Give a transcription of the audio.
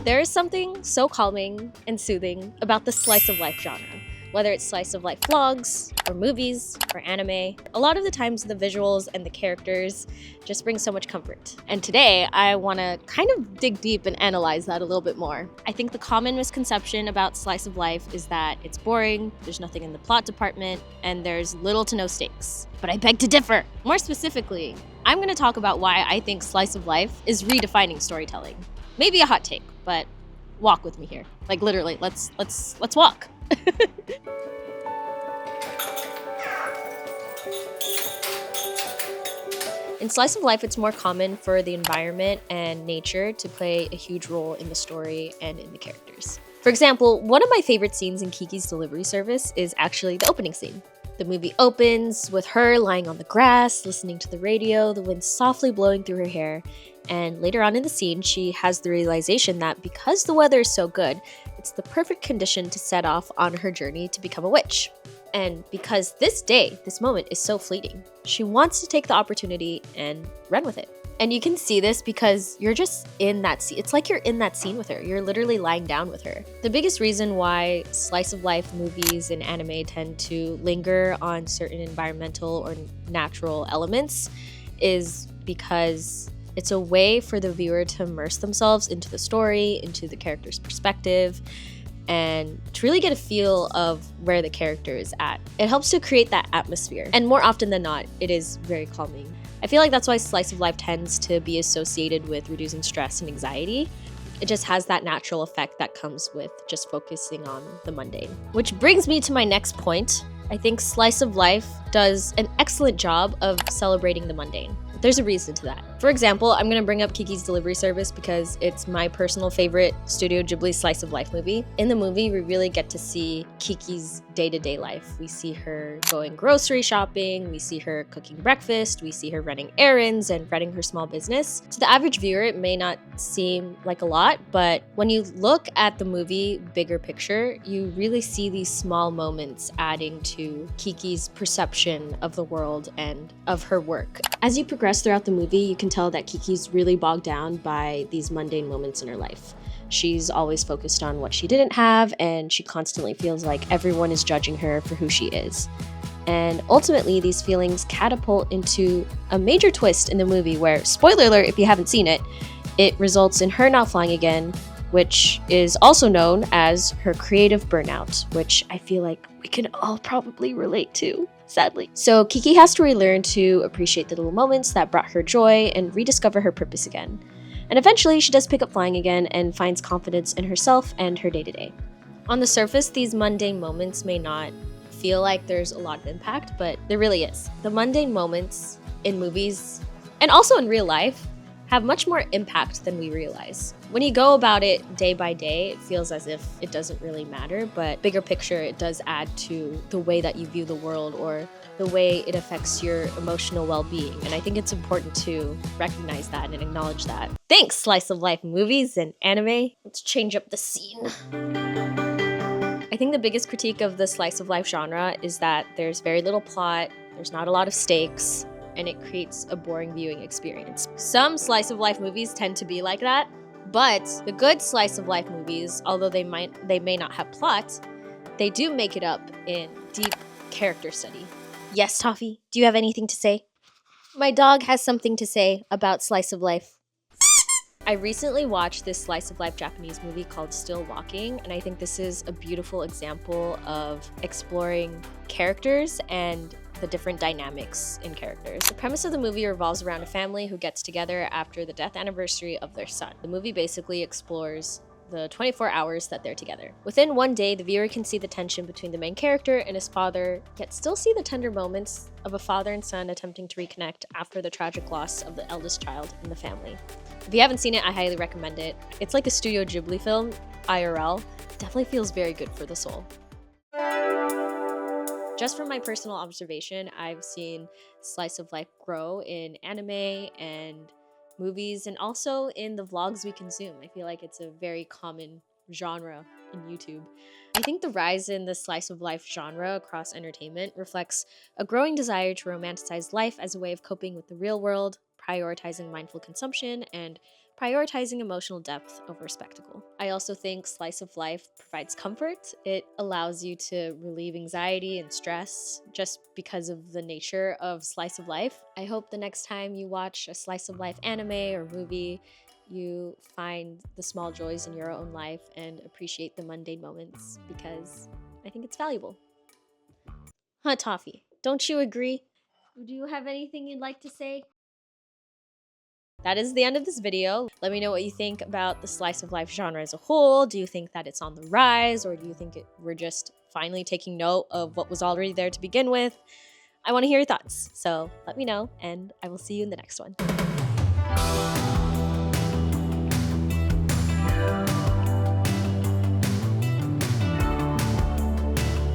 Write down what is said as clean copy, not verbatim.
There is something so calming and soothing about the slice of life genre. Whether it's slice of life vlogs, or movies, or anime, a lot of the times the visuals and the characters just bring so much comfort. And today, I want to kind of dig deep and analyze that a little bit more. I think the common misconception about slice of life is that it's boring, there's nothing in the plot department, and there's little to no stakes. But I beg to differ. More specifically, I'm going to talk about why I think slice of life is redefining storytelling. Maybe a hot take, but walk with me here. Like literally, let's walk. In slice of life, it's more common for the environment and nature to play a huge role in the story and in the characters. For example, one of my favorite scenes in Kiki's delivery service is actually the opening scene. The movie opens with her lying on the grass, listening to the radio, the wind softly blowing through her hair, and later on in the scene, she has the realization that because the weather is so good, it's the perfect condition to set off on her journey to become a witch. And because this moment is so fleeting, she wants to take the opportunity and run with it. And you can see this because you're just in that scene. It's like you're in that scene with her. You're literally lying down with her. The biggest reason why slice of life movies and anime tend to linger on certain environmental or natural elements is because it's a way for the viewer to immerse themselves into the story, into the character's perspective, and to really get a feel of where the character is at. It helps to create that atmosphere. And more often than not, it is very calming. I feel like that's why slice of life tends to be associated with reducing stress and anxiety. It just has that natural effect that comes with just focusing on the mundane. Which brings me to my next point. I think slice of life does an excellent job of celebrating the mundane. There's a reason to that. For example, I'm gonna bring up Kiki's Delivery Service because it's my personal favorite Studio Ghibli slice of life movie. In the movie, we really get to see Kiki's day-to-day life. We see her going grocery shopping, we see her cooking breakfast, we see her running errands and running her small business. To the average viewer, it may not seem like a lot, but when you look at the movie bigger picture, you really see these small moments adding to Kiki's perception of the world and of her work. As you progress throughout the movie, you can tell that Kiki's really bogged down by these mundane moments in her life. She's always focused on what she didn't have, and she constantly feels like everyone is judging her for who she is. And ultimately, these feelings catapult into a major twist in the movie where, spoiler alert if you haven't seen it, it results in her not flying again, which is also known as her creative burnout, which I feel like we can all probably relate to, sadly. So Kiki has to relearn to appreciate the little moments that brought her joy and rediscover her purpose again. And eventually, she does pick up flying again and finds confidence in herself and her day-to-day. On the surface, these mundane moments may not feel like there's a lot of impact, but there really is. The mundane moments in movies, and also in real life, have much more impact than we realize. When you go about it day by day, it feels as if it doesn't really matter, but bigger picture, it does add to the way that you view the world or the way it affects your emotional well-being. And I think it's important to recognize that and acknowledge that. Thanks, slice of life movies and anime. Let's change up the scene. I think the biggest critique of the slice of life genre is that there's very little plot, there's not a lot of stakes, and it creates a boring viewing experience. Some slice of life movies tend to be like that, but the good slice of life movies, although they may not have plot, they do make it up in deep character study. Yes, Toffee, do you have anything to say? My dog has something to say about slice of life. I recently watched this slice of life Japanese movie called Still Walking, and I think this is a beautiful example of exploring characters and the different dynamics in characters. The premise of the movie revolves around a family who gets together after the death anniversary of their son. The movie basically explores the 24 hours that they're together. Within one day, the viewer can see the tension between the main character and his father, yet still see the tender moments of a father and son attempting to reconnect after the tragic loss of the eldest child in the family. If you haven't seen it, I highly recommend it. It's like a Studio Ghibli film, IRL. It definitely feels very good for the soul. Just from my personal observation, I've seen slice of life grow in anime and movies and also in the vlogs we consume. I feel like it's a very common genre in YouTube. I think the rise in the slice of life genre across entertainment reflects a growing desire to romanticize life as a way of coping with the real world, prioritizing mindful consumption, and prioritizing emotional depth over spectacle. I also think slice of life provides comfort. It allows you to relieve anxiety and stress just because of the nature of slice of life. I hope the next time you watch a slice of life anime or movie, you find the small joys in your own life and appreciate the mundane moments, because I think it's valuable. Huh, Toffee, don't you agree? Do you have anything you'd like to say? That is the end of this video. Let me know what you think about the slice of life genre as a whole. Do you think that it's on the rise, or do you think we're just finally taking note of what was already there to begin with? I want to hear your thoughts, so let me know, and I will see you in the next one.